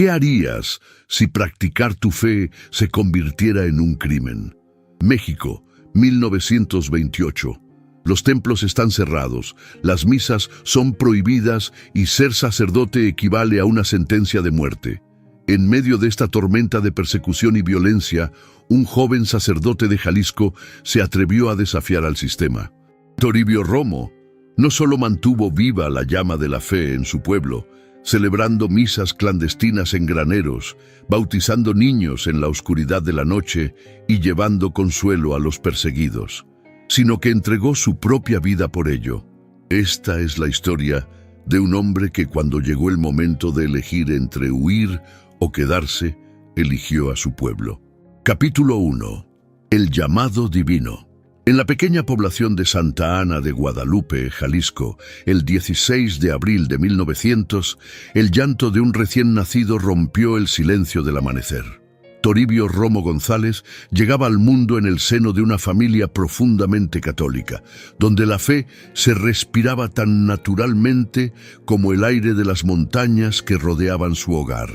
¿Qué harías si practicar tu fe se convirtiera en un crimen? México, 1928. Los templos están cerrados, las misas son prohibidas y ser sacerdote equivale a una sentencia de muerte. En medio de esta tormenta de persecución y violencia, un joven sacerdote de Jalisco se atrevió a desafiar al sistema. Toribio Romo no solo mantuvo viva la llama de la fe en su pueblo, celebrando misas clandestinas en graneros, bautizando niños en la oscuridad de la noche y llevando consuelo a los perseguidos, sino que entregó su propia vida por ello. Esta es la historia de un hombre que cuando llegó el momento de elegir entre huir o quedarse, eligió a su pueblo. Capítulo 1. El llamado divino. En la pequeña población de Santa Ana de Guadalupe, Jalisco, el 16 de abril de 1900, el llanto de un recién nacido rompió el silencio del amanecer. Toribio Romo González llegaba al mundo en el seno de una familia profundamente católica, donde la fe se respiraba tan naturalmente como el aire de las montañas que rodeaban su hogar.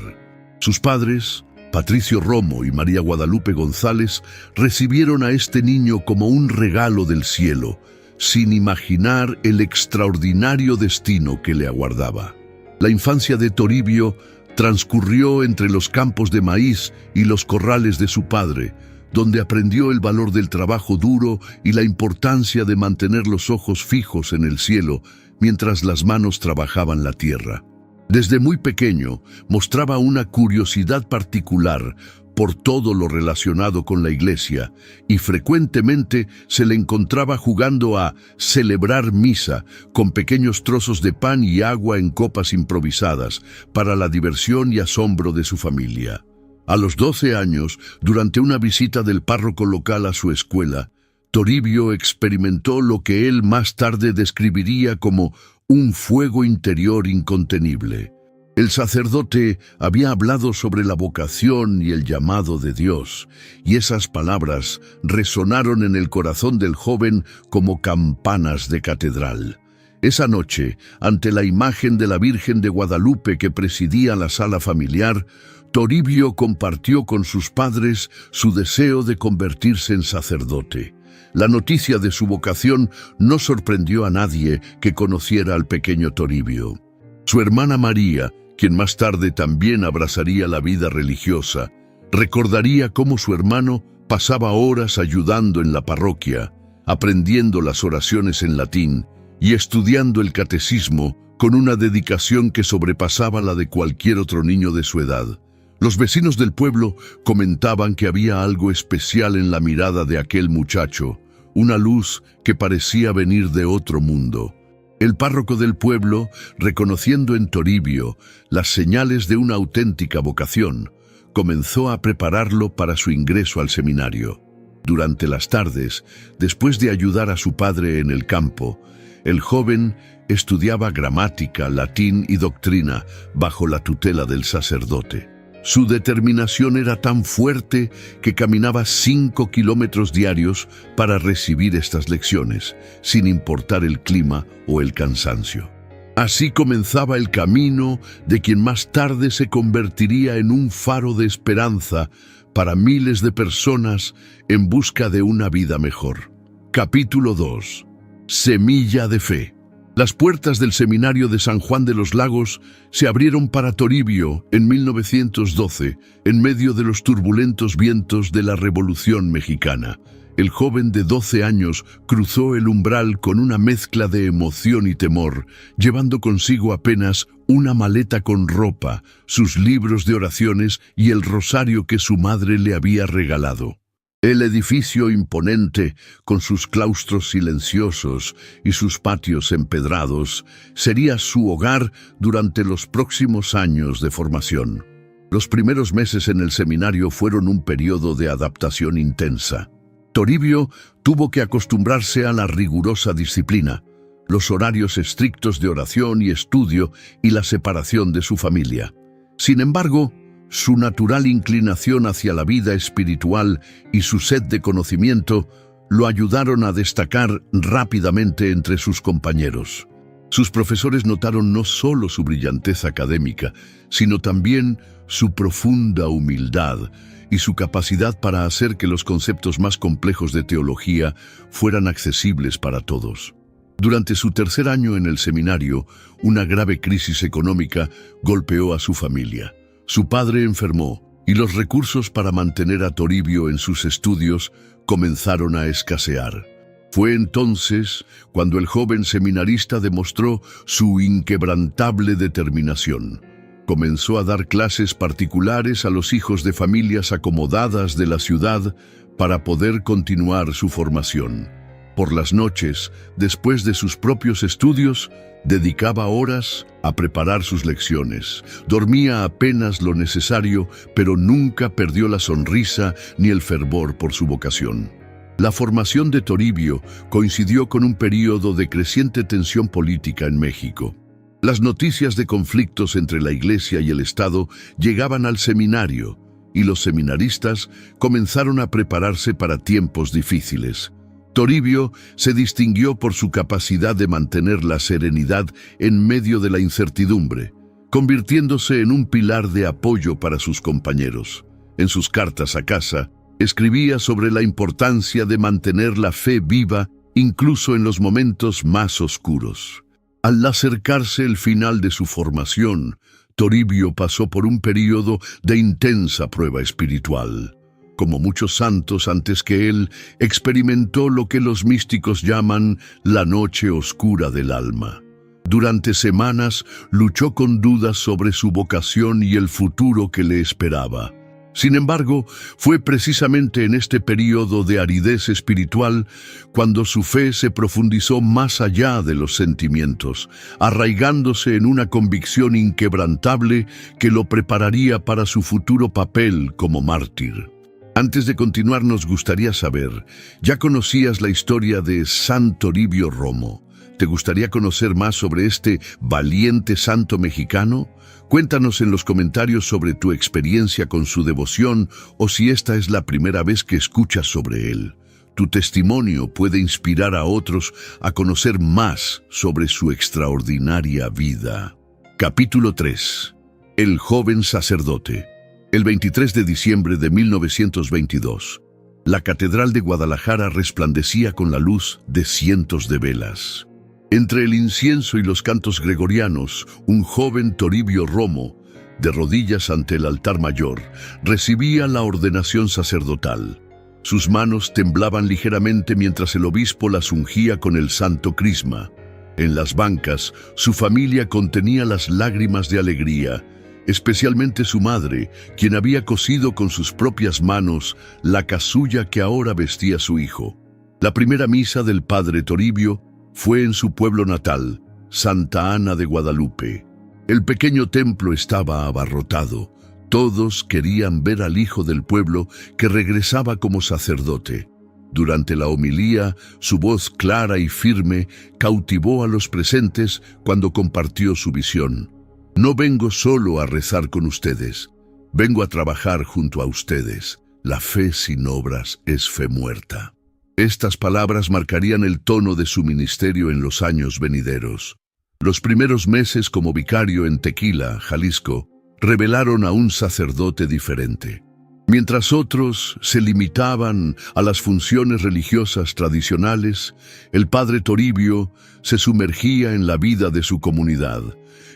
Sus padres, Patricio Romo y María Guadalupe González, recibieron a este niño como un regalo del cielo, sin imaginar el extraordinario destino que le aguardaba. La infancia de Toribio transcurrió entre los campos de maíz y los corrales de su padre, donde aprendió el valor del trabajo duro y la importancia de mantener los ojos fijos en el cielo mientras las manos trabajaban la tierra. Desde muy pequeño mostraba una curiosidad particular por todo lo relacionado con la iglesia y frecuentemente se le encontraba jugando a celebrar misa con pequeños trozos de pan y agua en copas improvisadas para la diversión y asombro de su familia. A los 12 años, durante una visita del párroco local a su escuela, Toribio experimentó lo que él más tarde describiría como un fuego interior incontenible. El sacerdote había hablado sobre la vocación y el llamado de Dios, y esas palabras resonaron en el corazón del joven como campanas de catedral. Esa noche, ante la imagen de la Virgen de Guadalupe que presidía la sala familiar, Toribio compartió con sus padres su deseo de convertirse en sacerdote. La noticia de su vocación no sorprendió a nadie que conociera al pequeño Toribio. Su hermana María, quien más tarde también abrazaría la vida religiosa, recordaría cómo su hermano pasaba horas ayudando en la parroquia, aprendiendo las oraciones en latín y estudiando el catecismo con una dedicación que sobrepasaba la de cualquier otro niño de su edad. Los vecinos del pueblo comentaban que había algo especial en la mirada de aquel muchacho, una luz que parecía venir de otro mundo. El párroco del pueblo, reconociendo en Toribio las señales de una auténtica vocación, comenzó a prepararlo para su ingreso al seminario. Durante las tardes, después de ayudar a su padre en el campo, el joven estudiaba gramática, latín y doctrina bajo la tutela del sacerdote. Su determinación era tan fuerte que caminaba 5 kilómetros diarios para recibir estas lecciones, sin importar el clima o el cansancio. Así comenzaba el camino de quien más tarde se convertiría en un faro de esperanza para miles de personas en busca de una vida mejor. Capítulo 2. Semilla de fe. Las puertas del seminario de San Juan de los Lagos se abrieron para Toribio en 1912, en medio de los turbulentos vientos de la Revolución Mexicana. El joven de 12 años cruzó el umbral con una mezcla de emoción y temor, llevando consigo apenas una maleta con ropa, sus libros de oraciones y el rosario que su madre le había regalado. El edificio imponente, con sus claustros silenciosos y sus patios empedrados, sería su hogar durante los próximos años de formación. Los primeros meses en el seminario fueron un periodo de adaptación intensa. Toribio tuvo que acostumbrarse a la rigurosa disciplina, los horarios estrictos de oración y estudio y la separación de su familia. Sin embargo, su natural inclinación hacia la vida espiritual y su sed de conocimiento lo ayudaron a destacar rápidamente entre sus compañeros. Sus profesores notaron no solo su brillantez académica, sino también su profunda humildad y su capacidad para hacer que los conceptos más complejos de teología fueran accesibles para todos. Durante su tercer año en el seminario, una grave crisis económica golpeó a su familia. Su padre enfermó y los recursos para mantener a Toribio en sus estudios comenzaron a escasear. Fue entonces cuando el joven seminarista demostró su inquebrantable determinación. Comenzó a dar clases particulares a los hijos de familias acomodadas de la ciudad para poder continuar su formación. Por las noches, después de sus propios estudios, dedicaba horas a preparar sus lecciones. Dormía apenas lo necesario, pero nunca perdió la sonrisa ni el fervor por su vocación. La formación de Toribio coincidió con un período de creciente tensión política en México. Las noticias de conflictos entre la Iglesia y el Estado llegaban al seminario, y los seminaristas comenzaron a prepararse para tiempos difíciles. Toribio se distinguió por su capacidad de mantener la serenidad en medio de la incertidumbre, convirtiéndose en un pilar de apoyo para sus compañeros. En sus cartas a casa, escribía sobre la importancia de mantener la fe viva incluso en los momentos más oscuros. Al acercarse el final de su formación, Toribio pasó por un período de intensa prueba espiritual. Como muchos santos antes que él, experimentó lo que los místicos llaman la noche oscura del alma. Durante semanas luchó con dudas sobre su vocación y el futuro que le esperaba. Sin embargo, fue precisamente en este período de aridez espiritual cuando su fe se profundizó más allá de los sentimientos, arraigándose en una convicción inquebrantable que lo prepararía para su futuro papel como mártir. Antes de continuar, nos gustaría saber, ¿ya conocías la historia de San Toribio Romo? ¿Te gustaría conocer más sobre este valiente santo mexicano? Cuéntanos en los comentarios sobre tu experiencia con su devoción o si esta es la primera vez que escuchas sobre él. Tu testimonio puede inspirar a otros a conocer más sobre su extraordinaria vida. Capítulo 3. El joven sacerdote. El 23 de diciembre de 1922, la Catedral de Guadalajara resplandecía con la luz de cientos de velas. Entre el incienso y los cantos gregorianos, un joven Toribio Romo, de rodillas ante el altar mayor, recibía la ordenación sacerdotal. Sus manos temblaban ligeramente mientras el obispo las ungía con el santo crisma. En las bancas, su familia contenía las lágrimas de alegría, especialmente su madre, quien había cosido con sus propias manos la casulla que ahora vestía su hijo. La primera misa del padre Toribio fue en su pueblo natal, Santa Ana de Guadalupe. El pequeño templo estaba abarrotado. Todos querían ver al hijo del pueblo que regresaba como sacerdote. Durante la homilía, su voz clara y firme cautivó a los presentes cuando compartió su visión. No vengo solo a rezar con ustedes, vengo a trabajar junto a ustedes. La fe sin obras es fe muerta. Estas palabras marcarían el tono de su ministerio en los años venideros. Los primeros meses como vicario en Tequila, Jalisco, revelaron a un sacerdote diferente. Mientras otros se limitaban a las funciones religiosas tradicionales, el padre Toribio se sumergía en la vida de su comunidad.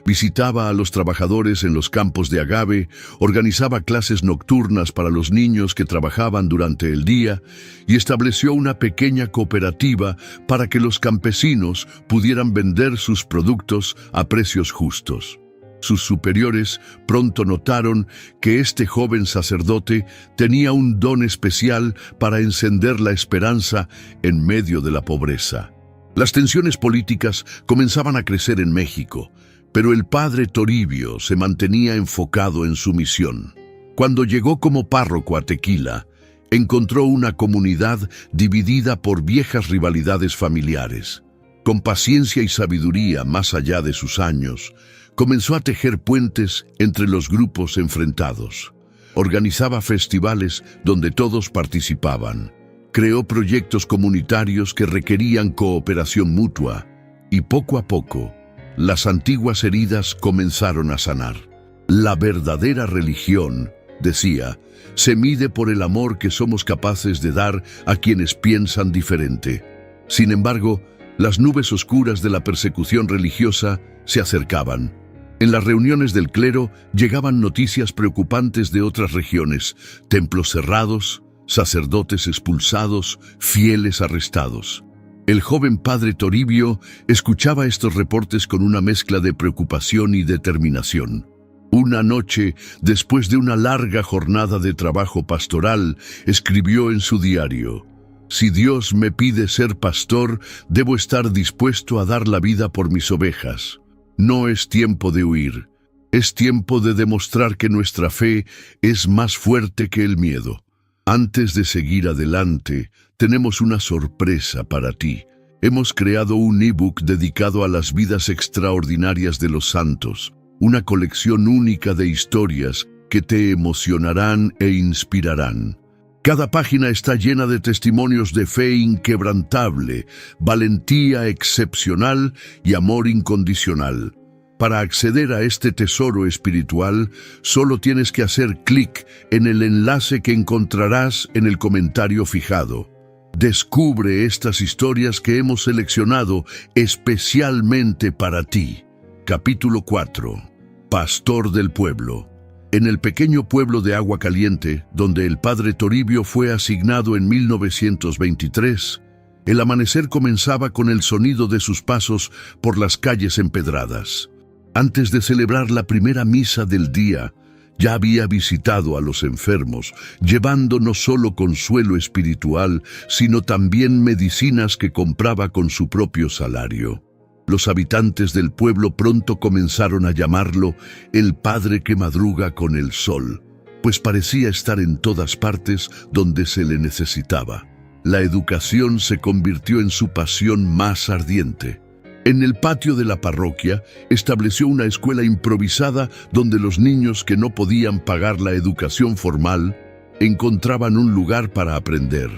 Visitaba a los trabajadores en los campos de agave, organizaba clases nocturnas para los niños que trabajaban durante el día y estableció una pequeña cooperativa para que los campesinos pudieran vender sus productos a precios justos. Sus superiores pronto notaron que este joven sacerdote tenía un don especial para encender la esperanza en medio de la pobreza. Las tensiones políticas comenzaban a crecer en México, pero el padre Toribio se mantenía enfocado en su misión. Cuando llegó como párroco a Tequila, encontró una comunidad dividida por viejas rivalidades familiares. Con paciencia y sabiduría más allá de sus años, comenzó a tejer puentes entre los grupos enfrentados. Organizaba festivales donde todos participaban. Creó proyectos comunitarios que requerían cooperación mutua y poco a poco las antiguas heridas comenzaron a sanar. La verdadera religión, decía, se mide por el amor que somos capaces de dar a quienes piensan diferente. Sin embargo, las nubes oscuras de la persecución religiosa se acercaban. En las reuniones del clero llegaban noticias preocupantes de otras regiones: templos cerrados, sacerdotes expulsados, fieles arrestados. El joven padre Toribio escuchaba estos reportes con una mezcla de preocupación y determinación. Una noche, después de una larga jornada de trabajo pastoral, escribió en su diario: «Si Dios me pide ser pastor, debo estar dispuesto a dar la vida por mis ovejas. No es tiempo de huir, es tiempo de demostrar que nuestra fe es más fuerte que el miedo». Antes de seguir adelante, tenemos una sorpresa para ti. Hemos creado un ebook dedicado a las vidas extraordinarias de los santos, una colección única de historias que te emocionarán e inspirarán. Cada página está llena de testimonios de fe inquebrantable, valentía excepcional y amor incondicional. Para acceder a este tesoro espiritual, solo tienes que hacer clic en el enlace que encontrarás en el comentario fijado. Descubre estas historias que hemos seleccionado especialmente para ti. Capítulo 4. Pastor del pueblo. En el pequeño pueblo de Agua Caliente, donde el padre Toribio fue asignado en 1923, el amanecer comenzaba con el sonido de sus pasos por las calles empedradas. Antes de celebrar la primera misa del día, ya había visitado a los enfermos, llevando no solo consuelo espiritual, sino también medicinas que compraba con su propio salario. Los habitantes del pueblo pronto comenzaron a llamarlo el padre que madruga con el sol, pues parecía estar en todas partes donde se le necesitaba. La educación se convirtió en su pasión más ardiente. En el patio de la parroquia estableció una escuela improvisada donde los niños que no podían pagar la educación formal encontraban un lugar para aprender.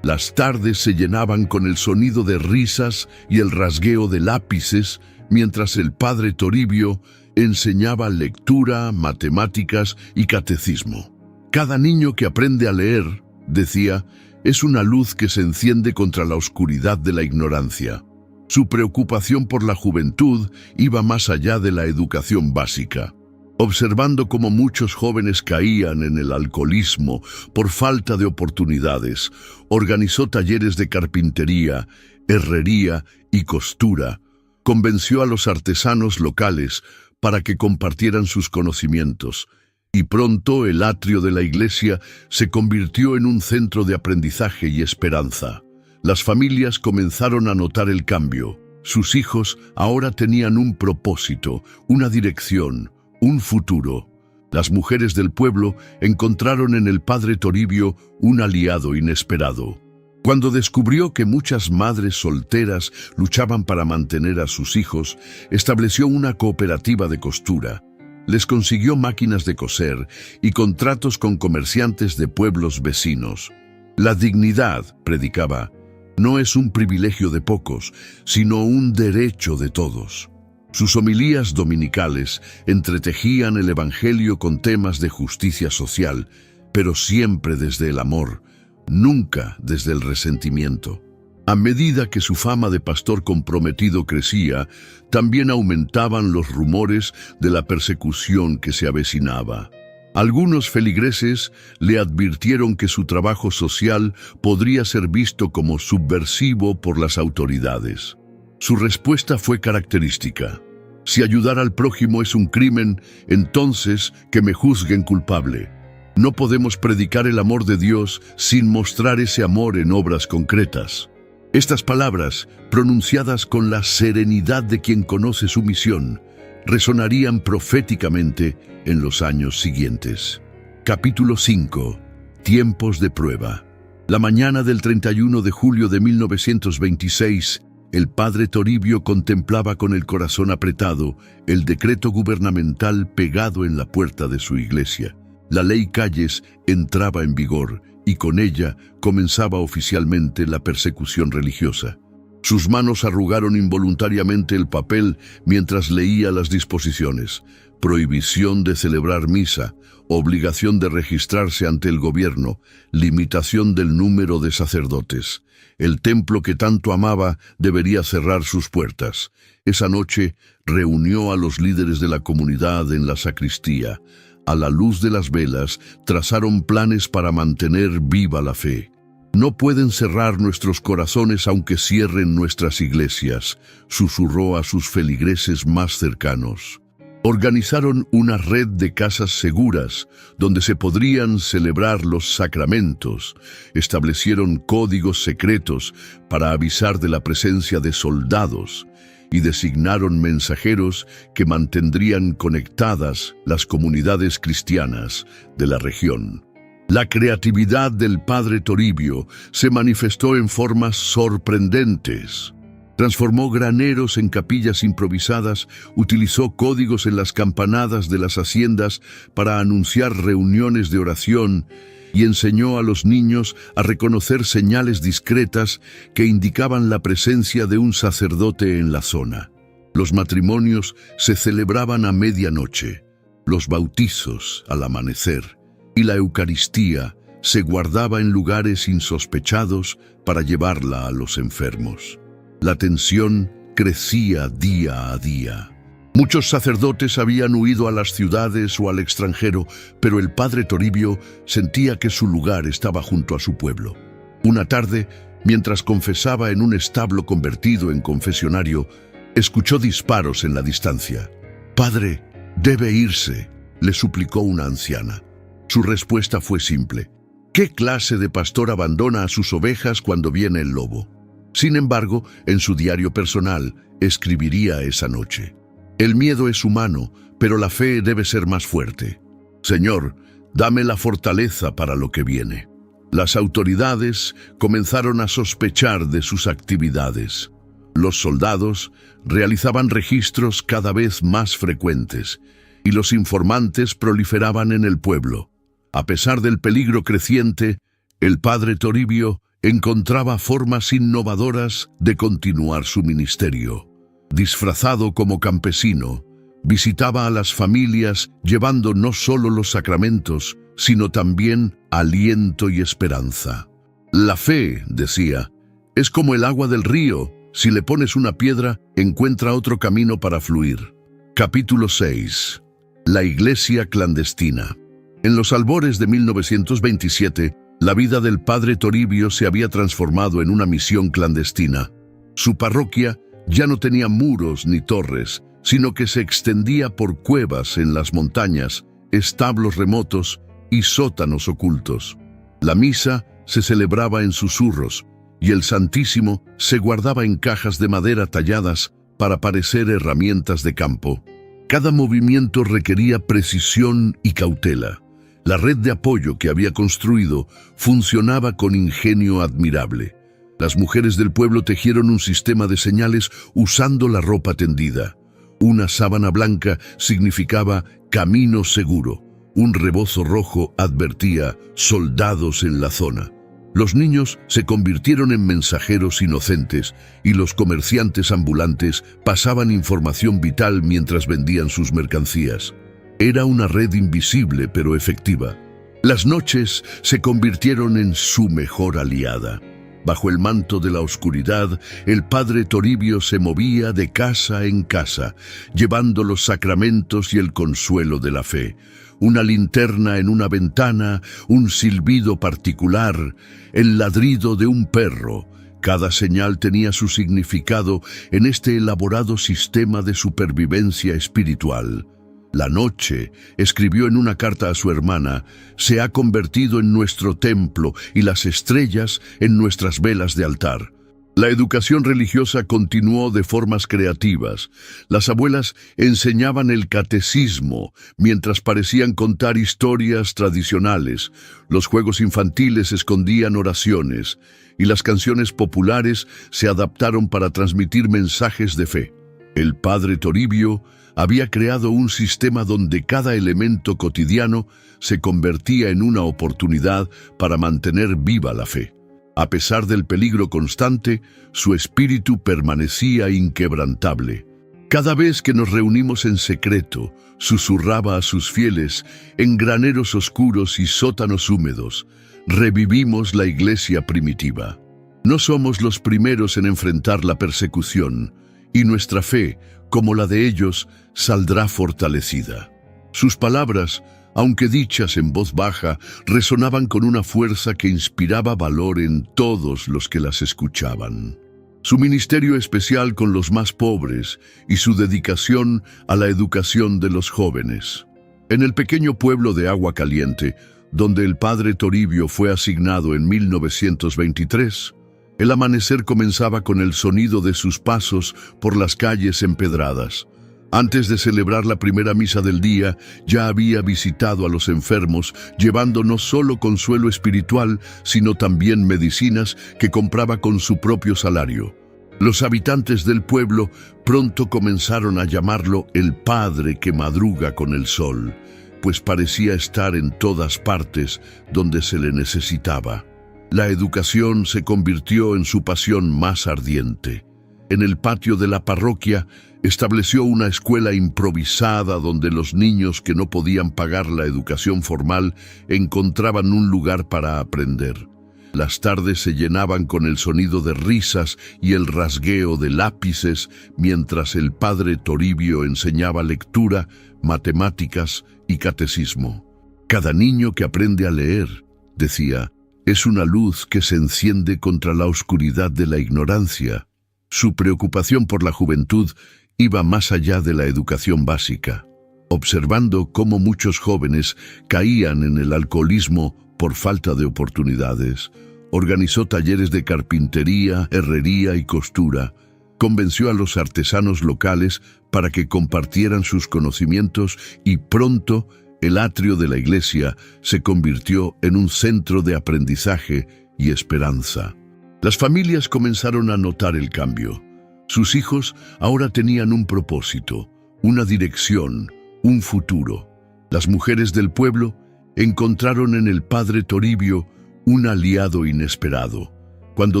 Las tardes se llenaban con el sonido de risas y el rasgueo de lápices, mientras el padre Toribio enseñaba lectura, matemáticas y catecismo. Cada niño que aprende a leer, decía, es una luz que se enciende contra la oscuridad de la ignorancia. Su preocupación por la juventud iba más allá de la educación básica. Observando cómo muchos jóvenes caían en el alcoholismo por falta de oportunidades, organizó talleres de carpintería, herrería y costura. Convenció a los artesanos locales para que compartieran sus conocimientos, y pronto el atrio de la iglesia se convirtió en un centro de aprendizaje y esperanza. Las familias comenzaron a notar el cambio. Sus hijos ahora tenían un propósito, una dirección, un futuro. Las mujeres del pueblo encontraron en el padre Toribio un aliado inesperado. Cuando descubrió que muchas madres solteras luchaban para mantener a sus hijos, estableció una cooperativa de costura. Les consiguió máquinas de coser y contratos con comerciantes de pueblos vecinos. La dignidad, predicaba, no es un privilegio de pocos, sino un derecho de todos. Sus homilías dominicales entretejían el evangelio con temas de justicia social, pero siempre desde el amor, nunca desde el resentimiento. A medida que su fama de pastor comprometido crecía, también aumentaban los rumores de la persecución que se avecinaba. Algunos feligreses le advirtieron que su trabajo social podría ser visto como subversivo por las autoridades. Su respuesta fue característica: si ayudar al prójimo es un crimen, entonces que me juzguen culpable. No podemos predicar el amor de Dios sin mostrar ese amor en obras concretas. Estas palabras, pronunciadas con la serenidad de quien conoce su misión, resonarían proféticamente en los años siguientes. Capítulo 5. Tiempos de prueba. La mañana del 31 de julio de 1926, el padre Toribio contemplaba con el corazón apretado el decreto gubernamental pegado en la puerta de su iglesia. La ley Calles entraba en vigor y con ella comenzaba oficialmente la persecución religiosa. Sus manos arrugaron involuntariamente el papel mientras leía las disposiciones. Prohibición de celebrar misa, obligación de registrarse ante el gobierno, limitación del número de sacerdotes. El templo que tanto amaba debería cerrar sus puertas. Esa noche reunió a los líderes de la comunidad en la sacristía. A la luz de las velas, trazaron planes para mantener viva la fe. No pueden cerrar nuestros corazones aunque cierren nuestras iglesias, susurró a sus feligreses más cercanos. Organizaron una red de casas seguras donde se podrían celebrar los sacramentos. Establecieron códigos secretos para avisar de la presencia de soldados y designaron mensajeros que mantendrían conectadas las comunidades cristianas de la región. La creatividad del padre Toribio se manifestó en formas sorprendentes. Transformó graneros en capillas improvisadas, utilizó códigos en las campanadas de las haciendas para anunciar reuniones de oración y enseñó a los niños a reconocer señales discretas que indicaban la presencia de un sacerdote en la zona. Los matrimonios se celebraban a medianoche, los bautizos al amanecer y la Eucaristía se guardaba en lugares insospechados para llevarla a los enfermos. La tensión crecía día a día. Muchos sacerdotes habían huido a las ciudades o al extranjero, pero el padre Toribio sentía que su lugar estaba junto a su pueblo. Una tarde, mientras confesaba en un establo convertido en confesionario, escuchó disparos en la distancia. «Padre, debe irse», le suplicó una anciana. Su respuesta fue simple. ¿Qué clase de pastor abandona a sus ovejas cuando viene el lobo? Sin embargo, en su diario personal, escribiría esa noche: «El miedo es humano, pero la fe debe ser más fuerte. Señor, dame la fortaleza para lo que viene». Las autoridades comenzaron a sospechar de sus actividades. Los soldados realizaban registros cada vez más frecuentes y los informantes proliferaban en el pueblo. A pesar del peligro creciente, el padre Toribio encontraba formas innovadoras de continuar su ministerio. Disfrazado como campesino, visitaba a las familias llevando no solo los sacramentos, sino también aliento y esperanza. La fe, decía, es como el agua del río. Si le pones una piedra, encuentra otro camino para fluir. Capítulo 6. La iglesia clandestina. En los albores de 1927, la vida del padre Toribio se había transformado en una misión clandestina. Su parroquia ya no tenía muros ni torres, sino que se extendía por cuevas en las montañas, establos remotos y sótanos ocultos. La misa se celebraba en susurros y el Santísimo se guardaba en cajas de madera talladas para parecer herramientas de campo. Cada movimiento requería precisión y cautela. La red de apoyo que había construido funcionaba con ingenio admirable. Las mujeres del pueblo tejieron un sistema de señales usando la ropa tendida. Una sábana blanca significaba camino seguro. Un rebozo rojo advertía soldados en la zona. Los niños se convirtieron en mensajeros inocentes y los comerciantes ambulantes pasaban información vital mientras vendían sus mercancías. Era una red invisible pero efectiva. Las noches se convirtieron en su mejor aliada. Bajo el manto de la oscuridad, el padre Toribio se movía de casa en casa, llevando los sacramentos y el consuelo de la fe. Una linterna en una ventana, un silbido particular, el ladrido de un perro. Cada señal tenía su significado en este elaborado sistema de supervivencia espiritual. La noche, escribió en una carta a su hermana, se ha convertido en nuestro templo y las estrellas en nuestras velas de altar. La educación religiosa continuó de formas creativas. Las abuelas enseñaban el catecismo, mientras parecían contar historias tradicionales. Los juegos infantiles escondían oraciones, y las canciones populares se adaptaron para transmitir mensajes de fe. El padre Toribio había creado un sistema donde cada elemento cotidiano se convertía en una oportunidad para mantener viva la fe. A pesar del peligro constante, su espíritu permanecía inquebrantable. Cada vez que nos reunimos en secreto, susurraba a sus fieles en graneros oscuros y sótanos húmedos. Revivimos la iglesia primitiva. No somos los primeros en enfrentar la persecución, y nuestra fe, como la de ellos, saldrá fortalecida. Sus palabras, aunque dichas en voz baja, resonaban con una fuerza que inspiraba valor en todos los que las escuchaban. Su ministerio especial con los más pobres y su dedicación a la educación de los jóvenes. En el pequeño pueblo de Agua Caliente, donde el padre Toribio fue asignado en 1923, el amanecer comenzaba con el sonido de sus pasos por las calles empedradas. Antes de celebrar la primera misa del día, ya había visitado a los enfermos, llevando no solo consuelo espiritual, sino también medicinas que compraba con su propio salario. Los habitantes del pueblo pronto comenzaron a llamarlo el padre que madruga con el sol, pues parecía estar en todas partes donde se le necesitaba. La educación se convirtió en su pasión más ardiente. En el patio de la parroquia, estableció una escuela improvisada donde los niños que no podían pagar la educación formal encontraban un lugar para aprender. Las tardes se llenaban con el sonido de risas y el rasgueo de lápices mientras el padre Toribio enseñaba lectura, matemáticas y catecismo. Cada niño que aprende a leer, decía, es una luz que se enciende contra la oscuridad de la ignorancia. Su preocupación por la juventud iba más allá de la educación básica. Observando cómo muchos jóvenes caían en el alcoholismo por falta de oportunidades, organizó talleres de carpintería, herrería y costura, convenció a los artesanos locales para que compartieran sus conocimientos y pronto el atrio de la iglesia se convirtió en un centro de aprendizaje y esperanza. Las familias comenzaron a notar el cambio. Sus hijos ahora tenían un propósito, una dirección, un futuro. Las mujeres del pueblo encontraron en el padre Toribio un aliado inesperado. Cuando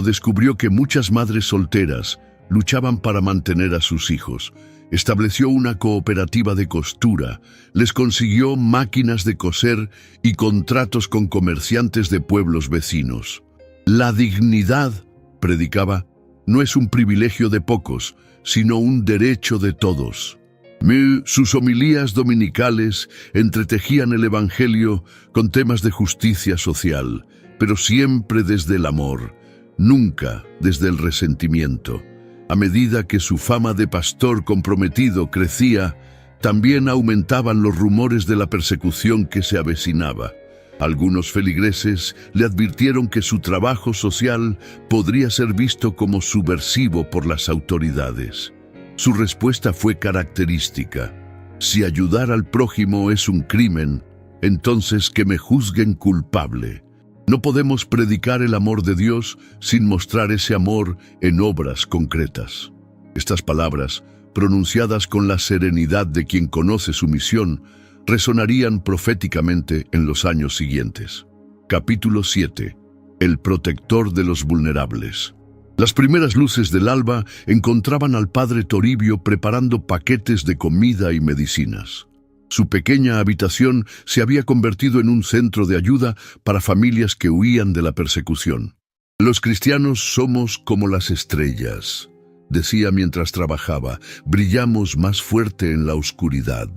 descubrió que muchas madres solteras luchaban para mantener a sus hijos, estableció una cooperativa de costura, les consiguió máquinas de coser y contratos con comerciantes de pueblos vecinos. La dignidad, predicaba, no es un privilegio de pocos, sino un derecho de todos. Sus homilías dominicales entretejían el evangelio con temas de justicia social, pero siempre desde el amor, nunca desde el resentimiento. A medida que su fama de pastor comprometido crecía, también aumentaban los rumores de la persecución que se avecinaba. Algunos feligreses le advirtieron que su trabajo social podría ser visto como subversivo por las autoridades. Su respuesta fue característica. Si ayudar al prójimo es un crimen, entonces que me juzguen culpable. No podemos predicar el amor de Dios sin mostrar ese amor en obras concretas. Estas palabras, pronunciadas con la serenidad de quien conoce su misión, resonarían proféticamente en los años siguientes. Capítulo 7. El protector de los vulnerables. Las primeras luces del alba encontraban al padre Toribio preparando paquetes de comida y medicinas. Su pequeña habitación se había convertido en un centro de ayuda para familias que huían de la persecución. Los cristianos somos como las estrellas, decía mientras trabajaba, brillamos más fuerte en la oscuridad.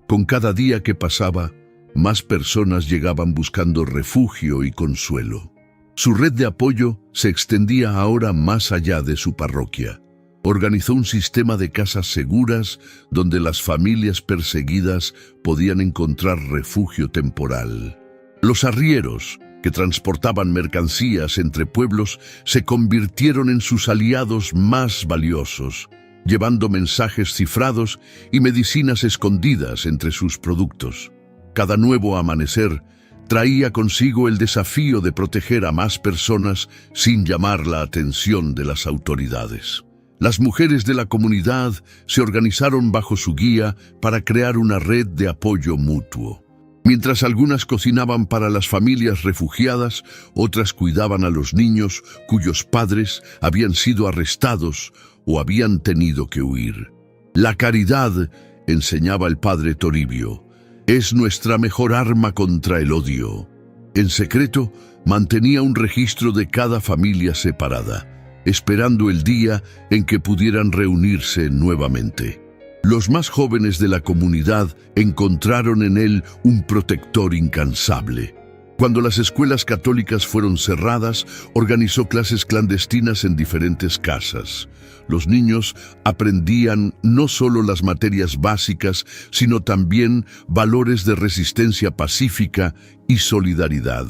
Con cada día que pasaba, más personas llegaban buscando refugio y consuelo. Su red de apoyo se extendía ahora más allá de su parroquia. Organizó un sistema de casas seguras donde las familias perseguidas podían encontrar refugio temporal. Los arrieros, que transportaban mercancías entre pueblos, se convirtieron en sus aliados más valiosos, llevando mensajes cifrados y medicinas escondidas entre sus productos. Cada nuevo amanecer traía consigo el desafío de proteger a más personas sin llamar la atención de las autoridades. Las mujeres de la comunidad se organizaron bajo su guía para crear una red de apoyo mutuo. Mientras algunas cocinaban para las familias refugiadas, otras cuidaban a los niños cuyos padres habían sido arrestados o habían tenido que huir. La caridad, enseñaba el padre Toribio, es nuestra mejor arma contra el odio. En secreto, mantenía un registro de cada familia separada, esperando el día en que pudieran reunirse nuevamente. Los más jóvenes de la comunidad encontraron en él un protector incansable. Cuando las escuelas católicas fueron cerradas, organizó clases clandestinas en diferentes casas. Los niños aprendían no solo las materias básicas, sino también valores de resistencia pacífica y solidaridad.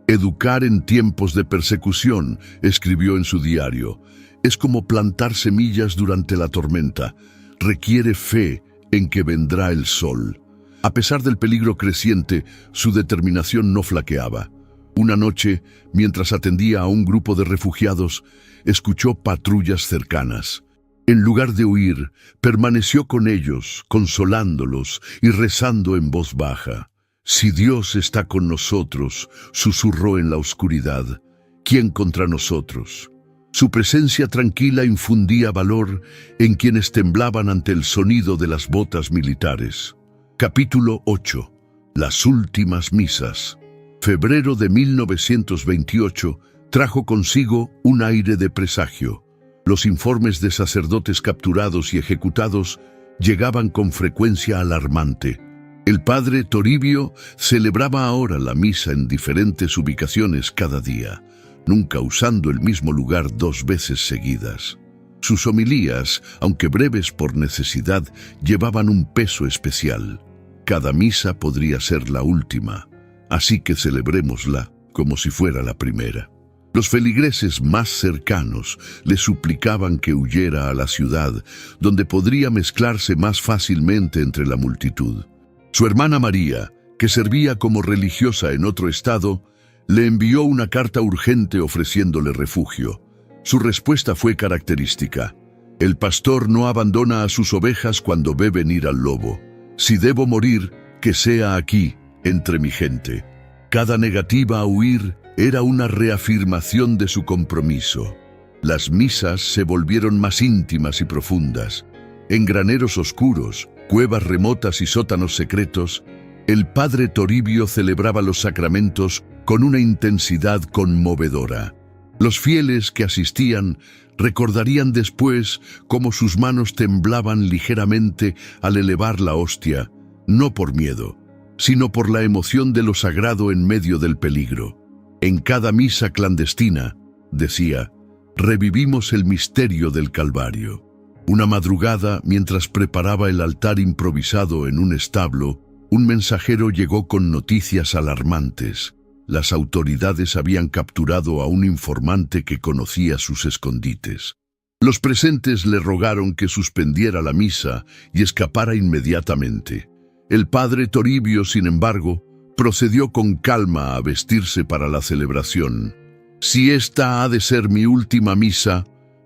Educar en tiempos de persecución, escribió en su diario, es como plantar semillas durante la tormenta. Requiere fe en que vendrá el sol. A pesar del peligro creciente, su determinación no flaqueaba. Una noche, mientras atendía a un grupo de refugiados, escuchó patrullas cercanas. En lugar de huir, permaneció con ellos, consolándolos y rezando en voz baja. Si Dios está con nosotros, susurró en la oscuridad, ¿quién contra nosotros? Su presencia tranquila infundía valor en quienes temblaban ante el sonido de las botas militares. Capítulo 8. Las últimas misas. Febrero de 1928 trajo consigo un aire de presagio. Los informes de sacerdotes capturados y ejecutados llegaban con frecuencia alarmante. El padre Toribio celebraba ahora la misa en diferentes ubicaciones cada día, nunca usando el mismo lugar 2 veces seguidas. Sus homilías, aunque breves por necesidad, llevaban un peso especial. Cada misa podría ser la última, así que celebrémosla como si fuera la primera. Los feligreses más cercanos le suplicaban que huyera a la ciudad, donde podría mezclarse más fácilmente entre la multitud. Su hermana María, que servía como religiosa en otro estado, le envió una carta urgente ofreciéndole refugio. Su respuesta fue característica. El pastor no abandona a sus ovejas cuando ve venir al lobo. Si debo morir, que sea aquí, entre mi gente. Cada negativa a huir era una reafirmación de su compromiso. Las misas se volvieron más íntimas y profundas. En graneros oscuros, cuevas remotas y sótanos secretos, el padre Toribio celebraba los sacramentos con una intensidad conmovedora. Los fieles que asistían recordarían después cómo sus manos temblaban ligeramente al elevar la hostia, no por miedo, sino por la emoción de lo sagrado en medio del peligro. En cada misa clandestina, decía, revivimos el misterio del Calvario. Una madrugada, mientras preparaba el altar improvisado en un establo, un mensajero llegó con noticias alarmantes. Las autoridades habían capturado a un informante que conocía sus escondites. Los presentes le rogaron que suspendiera la misa y escapara inmediatamente. El padre Toribio, sin embargo, procedió con calma a vestirse para la celebración. Si esta ha de ser mi última misa,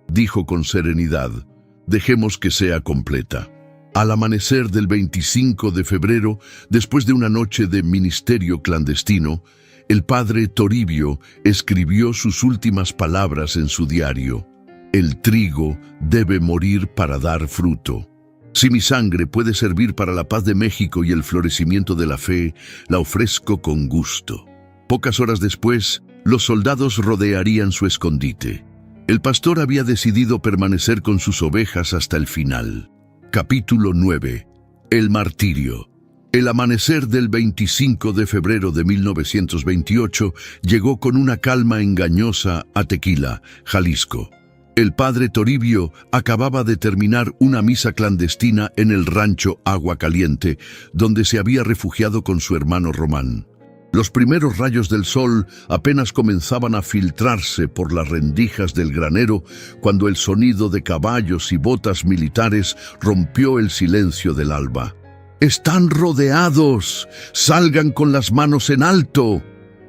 dijo con serenidad, dejemos que sea completa. Al amanecer del 25 de febrero, después de una noche de ministerio clandestino, el padre Toribio escribió sus últimas palabras en su diario. El trigo debe morir para dar fruto. Si mi sangre puede servir para la paz de México y el florecimiento de la fe, la ofrezco con gusto. Pocas horas después, los soldados rodearían su escondite. El pastor había decidido permanecer con sus ovejas hasta el final. Capítulo 9. El martirio. El amanecer del 25 de febrero de 1928 llegó con una calma engañosa a Tequila, Jalisco. El padre Toribio acababa de terminar una misa clandestina en el rancho Agua Caliente, donde se había refugiado con su hermano Román. Los primeros rayos del sol apenas comenzaban a filtrarse por las rendijas del granero cuando el sonido de caballos y botas militares rompió el silencio del alba. ¡Están rodeados! ¡Salgan con las manos en alto!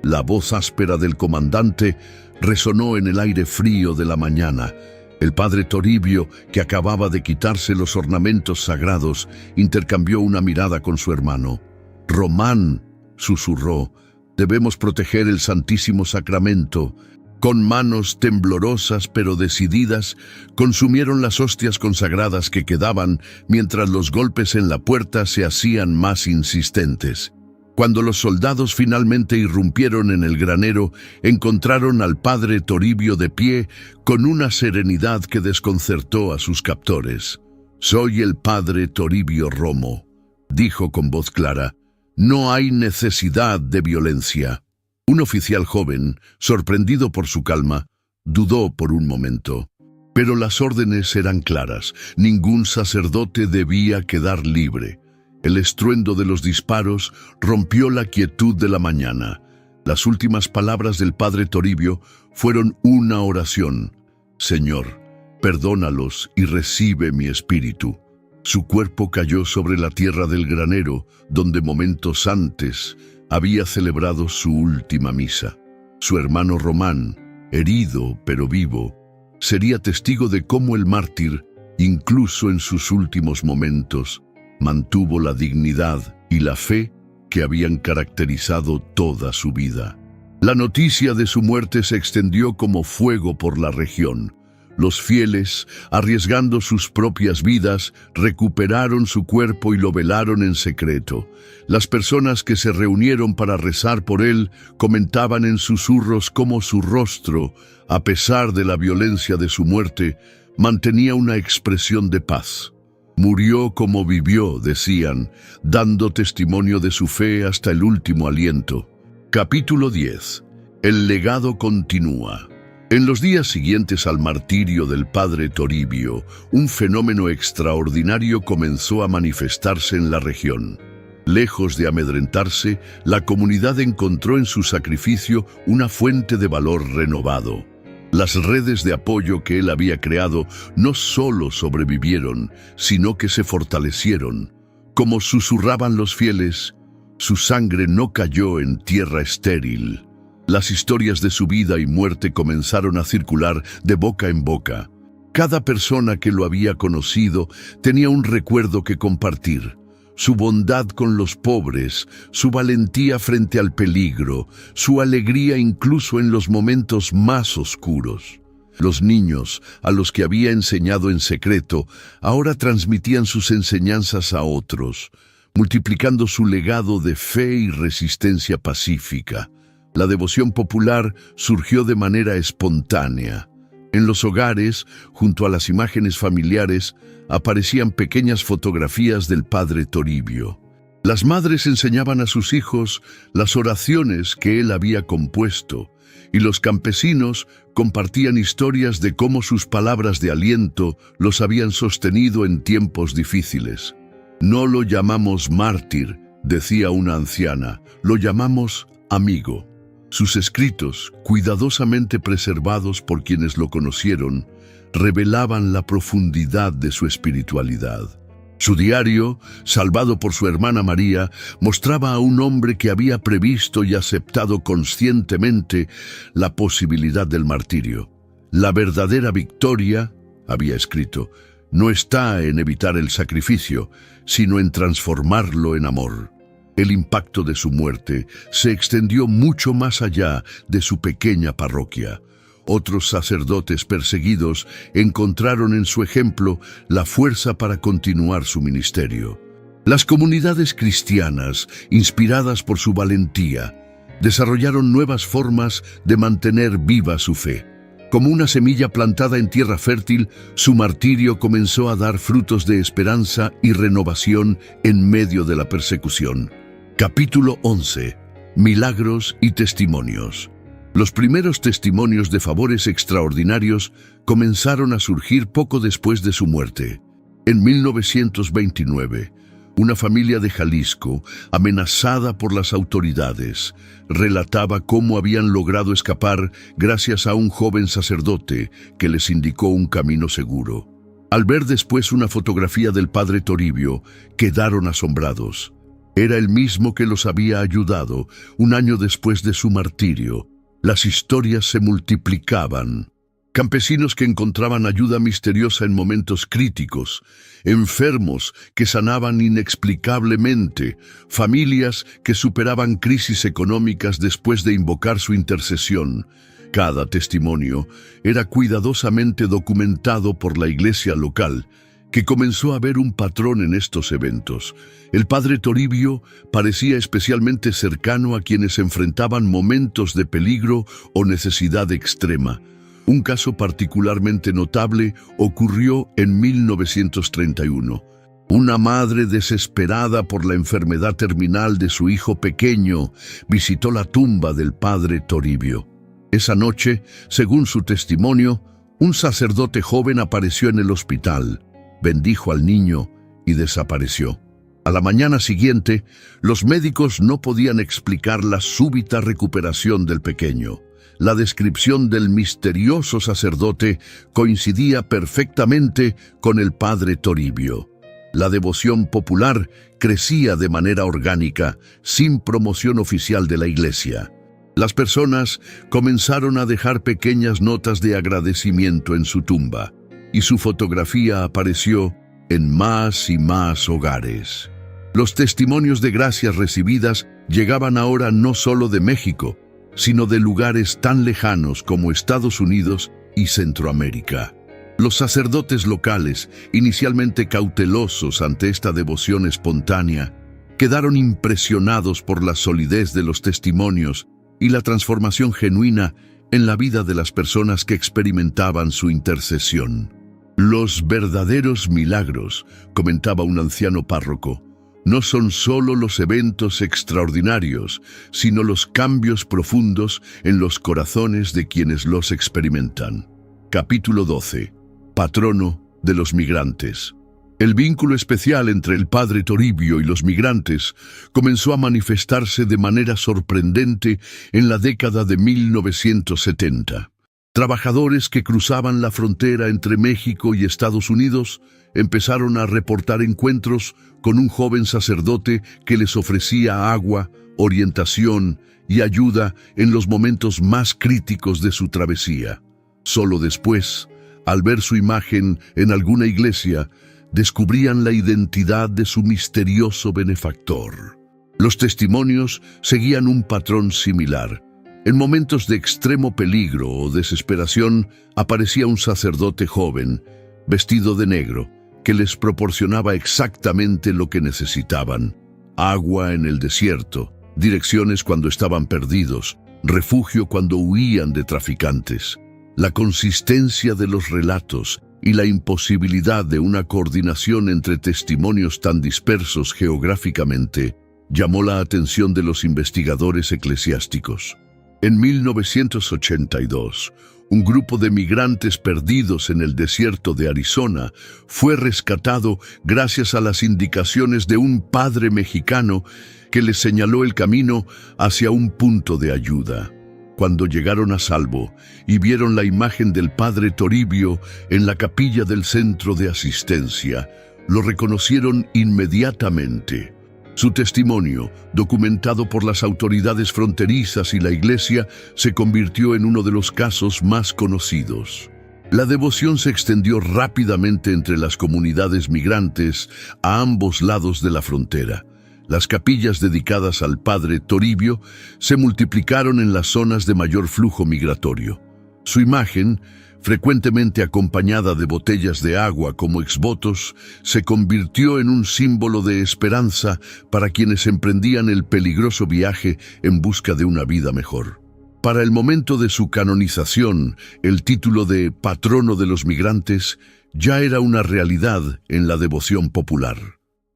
La voz áspera del comandante resonó en el aire frío de la mañana. El padre Toribio, que acababa de quitarse los ornamentos sagrados, intercambió una mirada con su hermano. Román, susurró, debemos proteger el Santísimo Sacramento. Con manos temblorosas pero decididas, consumieron las hostias consagradas que quedaban mientras los golpes en la puerta se hacían más insistentes. Cuando los soldados finalmente irrumpieron en el granero, encontraron al padre Toribio de pie con una serenidad que desconcertó a sus captores. «Soy el padre Toribio Romo», dijo con voz clara. «No hay necesidad de violencia». Un oficial joven, sorprendido por su calma, dudó por un momento. Pero las órdenes eran claras. Ningún sacerdote debía quedar libre. El estruendo de los disparos rompió la quietud de la mañana. Las últimas palabras del padre Toribio fueron una oración. «Señor, perdónalos y recibe mi espíritu». Su cuerpo cayó sobre la tierra del granero, donde momentos antes había celebrado su última misa. Su hermano Román, herido pero vivo, sería testigo de cómo el mártir, incluso en sus últimos momentos, mantuvo la dignidad y la fe que habían caracterizado toda su vida. La noticia de su muerte se extendió como fuego por la región. Los fieles, arriesgando sus propias vidas, recuperaron su cuerpo y lo velaron en secreto. Las personas que se reunieron para rezar por él comentaban en susurros cómo su rostro, a pesar de la violencia de su muerte, mantenía una expresión de paz. Murió como vivió, decían, dando testimonio de su fe hasta el último aliento. Capítulo 10. El legado continúa. En los días siguientes al martirio del padre Toribio, un fenómeno extraordinario comenzó a manifestarse en la región. Lejos de amedrentarse, la comunidad encontró en su sacrificio una fuente de valor renovado. Las redes de apoyo que él había creado no solo sobrevivieron, sino que se fortalecieron. Como susurraban los fieles, su sangre no cayó en tierra estéril. Las historias de su vida y muerte comenzaron a circular de boca en boca. Cada persona que lo había conocido tenía un recuerdo que compartir. Su bondad con los pobres, su valentía frente al peligro, su alegría incluso en los momentos más oscuros. Los niños, a los que había enseñado en secreto, ahora transmitían sus enseñanzas a otros, multiplicando su legado de fe y resistencia pacífica. La devoción popular surgió de manera espontánea. En los hogares, junto a las imágenes familiares, aparecían pequeñas fotografías del padre Toribio. Las madres enseñaban a sus hijos las oraciones que él había compuesto, y los campesinos compartían historias de cómo sus palabras de aliento los habían sostenido en tiempos difíciles. «No lo llamamos mártir», decía una anciana, «lo llamamos amigo». Sus escritos, cuidadosamente preservados por quienes lo conocieron, revelaban la profundidad de su espiritualidad. Su diario, salvado por su hermana María, mostraba a un hombre que había previsto y aceptado conscientemente la posibilidad del martirio. «La verdadera victoria», había escrito, «no está en evitar el sacrificio, sino en transformarlo en amor». El impacto de su muerte se extendió mucho más allá de su pequeña parroquia. Otros sacerdotes perseguidos encontraron en su ejemplo la fuerza para continuar su ministerio. Las comunidades cristianas, inspiradas por su valentía, desarrollaron nuevas formas de mantener viva su fe. Como una semilla plantada en tierra fértil, su martirio comenzó a dar frutos de esperanza y renovación en medio de la persecución. Capítulo 11. Milagros y testimonios. Los primeros testimonios de favores extraordinarios comenzaron a surgir poco después de su muerte. En 1929, una familia de Jalisco, amenazada por las autoridades, relataba cómo habían logrado escapar gracias a un joven sacerdote que les indicó un camino seguro. Al ver después una fotografía del padre Toribio, quedaron asombrados. Era el mismo que los había ayudado un año después de su martirio. Las historias se multiplicaban. campesinos que encontraban ayuda misteriosa en momentos críticos, enfermos que sanaban inexplicablemente, familias que superaban crisis económicas después de invocar su intercesión. Cada testimonio era cuidadosamente documentado por la iglesia local, que comenzó a ver un patrón en estos eventos. El padre Toribio parecía especialmente cercano a quienes enfrentaban momentos de peligro o necesidad extrema. Un caso particularmente notable ocurrió en 1931. Una madre desesperada por la enfermedad terminal de su hijo pequeño visitó la tumba del padre Toribio. Esa noche, según su testimonio, un sacerdote joven apareció en el hospital, bendijo al niño y desapareció. A la mañana siguiente, los médicos no podían explicar la súbita recuperación del pequeño. La descripción del misterioso sacerdote coincidía perfectamente con el padre Toribio. La devoción popular crecía de manera orgánica, sin promoción oficial de la iglesia. Las personas comenzaron a dejar pequeñas notas de agradecimiento en su tumba, y su fotografía apareció en más y más hogares. Los testimonios de gracias recibidas llegaban ahora no solo de México, sino de lugares tan lejanos como Estados Unidos y Centroamérica. Los sacerdotes locales, inicialmente cautelosos ante esta devoción espontánea, quedaron impresionados por la solidez de los testimonios y la transformación genuina en la vida de las personas que experimentaban su intercesión. Los verdaderos milagros, comentaba un anciano párroco, no son solo los eventos extraordinarios, sino los cambios profundos en los corazones de quienes los experimentan. Capítulo 12. Patrono de los migrantes. El vínculo especial entre el padre Toribio y los migrantes comenzó a manifestarse de manera sorprendente en la década de 1970. Trabajadores que cruzaban la frontera entre México y Estados Unidos empezaron a reportar encuentros con un joven sacerdote que les ofrecía agua, orientación y ayuda en los momentos más críticos de su travesía. Solo después, al ver su imagen en alguna iglesia, descubrían la identidad de su misterioso benefactor. Los testimonios seguían un patrón similar. En momentos de extremo peligro o desesperación, aparecía un sacerdote joven, vestido de negro, que les proporcionaba exactamente lo que necesitaban: agua en el desierto, direcciones cuando estaban perdidos, refugio cuando huían de traficantes. La consistencia de los relatos y la imposibilidad de una coordinación entre testimonios tan dispersos geográficamente llamó la atención de los investigadores eclesiásticos. En 1982, un grupo de migrantes perdidos en el desierto de Arizona fue rescatado gracias a las indicaciones de un padre mexicano que les señaló el camino hacia un punto de ayuda. Cuando llegaron a salvo y vieron la imagen del padre Toribio en la capilla del centro de asistencia, lo reconocieron inmediatamente. Su testimonio, documentado por las autoridades fronterizas y la iglesia, se convirtió en uno de los casos más conocidos. La devoción se extendió rápidamente entre las comunidades migrantes a ambos lados de la frontera. Las capillas dedicadas al padre Toribio se multiplicaron en las zonas de mayor flujo migratorio. Su imagen, frecuentemente acompañada de botellas de agua como exvotos, se convirtió en un símbolo de esperanza para quienes emprendían el peligroso viaje en busca de una vida mejor. Para el momento de su canonización, el título de patrono de los migrantes ya era una realidad en la devoción popular.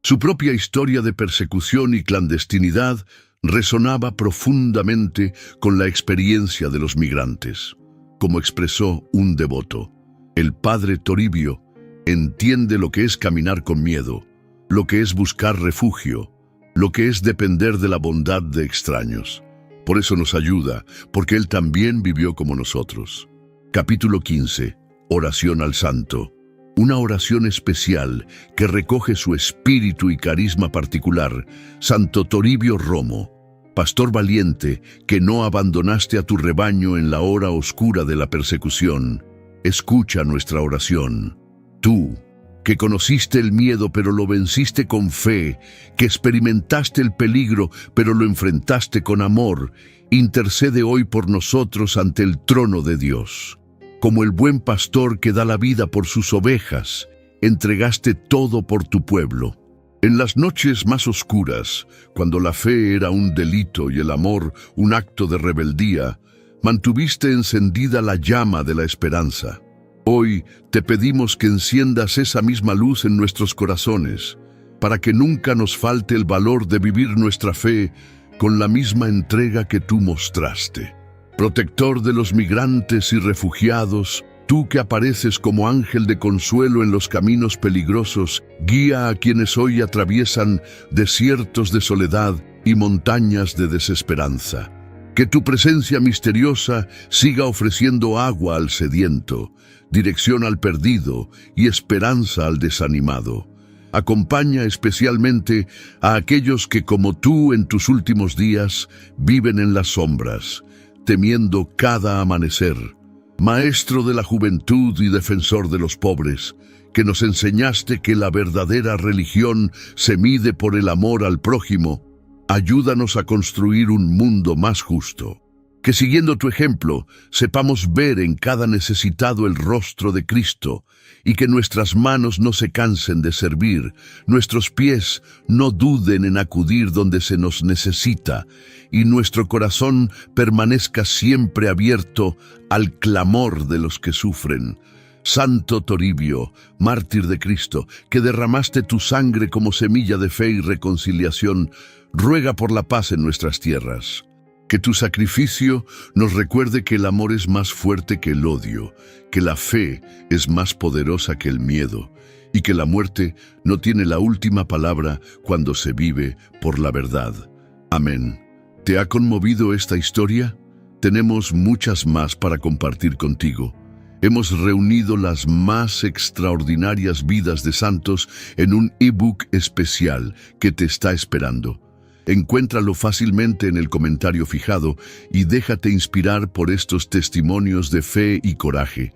Su propia historia de persecución y clandestinidad resonaba profundamente con la experiencia de los migrantes. Como expresó un devoto, el padre Toribio entiende lo que es caminar con miedo, lo que es buscar refugio, lo que es depender de la bondad de extraños. Por eso nos ayuda, porque él también vivió como nosotros. Capítulo 15. Oración al Santo. Una oración especial que recoge su espíritu y carisma particular. Santo Toribio Romo, pastor valiente, que no abandonaste a tu rebaño en la hora oscura de la persecución. escucha nuestra oración. Tú, que conociste el miedo pero lo venciste con fe, que experimentaste el peligro pero lo enfrentaste con amor, intercede hoy por nosotros ante el trono de Dios. Como el buen pastor que da la vida por sus ovejas, entregaste todo por tu pueblo. En las noches más oscuras, cuando la fe era un delito y el amor un acto de rebeldía, mantuviste encendida la llama de la esperanza. Hoy te pedimos que enciendas esa misma luz en nuestros corazones, para que nunca nos falte el valor de vivir nuestra fe con la misma entrega que tú mostraste. Protector de los migrantes y refugiados, tú que apareces como ángel de consuelo en los caminos peligrosos, guía a quienes hoy atraviesan desiertos de soledad y montañas de desesperanza. Que tu presencia misteriosa siga ofreciendo agua al sediento, dirección al perdido y esperanza al desanimado. Acompaña especialmente a aquellos que, como tú en tus últimos días, viven en las sombras, temiendo cada amanecer. Maestro de la juventud y defensor de los pobres, que nos enseñaste que la verdadera religión se mide por el amor al prójimo, ayúdanos a construir un mundo más justo. Que siguiendo tu ejemplo, sepamos ver en cada necesitado el rostro de Cristo, y que nuestras manos no se cansen de servir, nuestros pies no duden en acudir donde se nos necesita, y nuestro corazón permanezca siempre abierto al clamor de los que sufren. Santo Toribio, mártir de Cristo, que derramaste tu sangre como semilla de fe y reconciliación, ruega por la paz en nuestras tierras. Que tu sacrificio nos recuerde que el amor es más fuerte que el odio, que la fe es más poderosa que el miedo, y que la muerte no tiene la última palabra cuando se vive por la verdad. Amén. ¿Te ha conmovido esta historia? Tenemos muchas más para compartir contigo. Hemos reunido las más extraordinarias vidas de santos en un ebook especial que te está esperando. Encuéntralo fácilmente en el comentario fijado y déjate inspirar por estos testimonios de fe y coraje.